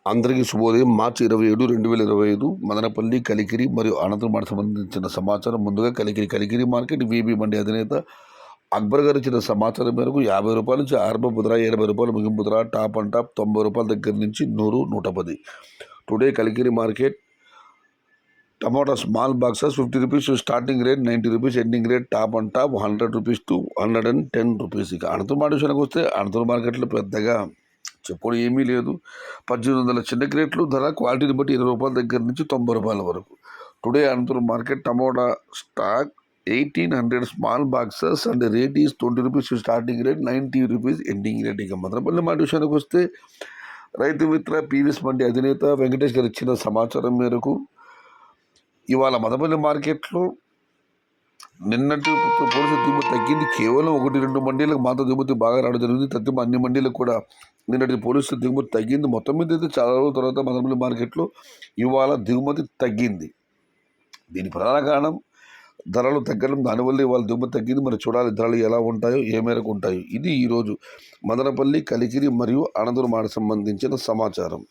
అందరికీ శుభోదయం. మార్చి 27, 2025 మదనపల్లి, కలికిరి మరియు అనంతపురం మార్కెట్ సంబంధించిన సమాచారం. ముందుగా కలికిరి మార్కెట్ వీబీ మండి అధినేత అక్బర్ గారు ఇచ్చిన సమాచారం మేరకు రూ. 50 నుంచి ఆరంభ ముద్ర, రూ. 80 ముగింపు ముద్ర, టాప్ అండ్ టాప్ రూ. 90 దగ్గర నుంచి 100, 110. Today Kalikiri market tomato small boxes ₹50 starting rate, ₹90 ending rate, top and top ₹100 to ₹110. ఇక అనంతపురం మార్కెట్ విషయానికి వస్తే అనంతపురం మార్కెట్లో పెద్దగా చెప్పుడు ఏమీ లేదు. 1800 చిన్న క్రేట్లు ధర క్వాలిటీని బట్టి ₹20 దగ్గర నుంచి ₹90 వరకు. Today Anantapur market tomato stock 1800 small boxes and rate is ₹20 starting rate, ₹90 ending rate. ఇక మదనపల్లి మాట విషయానికి వస్తే రైతు మిత్ర పీవీఎస్ మండి అధినేత వెంకటేష్ గారు ఇచ్చిన సమాచారం మేరకు ఇవాళ మదనపల్లి మార్కెట్లో నిన్నటి పోలీసు దిగుమతి తగ్గింది. కేవలం 1-2 మండీలకు మాత్రం దిగుమతి బాగా రావడం జరిగింది. తద్దిమ అన్ని మండీలకు కూడా నిన్నటి పోలీసు దిగుమతి తగ్గింది. మొత్తం మీద అయితే చాలా రోజుల తర్వాత మదనపల్లి మార్కెట్లో ఇవాళ దిగుమతి తగ్గింది. దీని ప్రధాన కారణం ధరలు తగ్గడం. దానివల్ల ఇవాళ దిగుమతి తగ్గింది. మరి చూడాలి ధరలు ఎలా ఉంటాయో, ఏ మేరకు ఉంటాయో. ఇది ఈరోజు మదనపల్లి, కలికిరి మరియు అనంతపురం మార్కెట్ సంబంధించిన సమాచారం.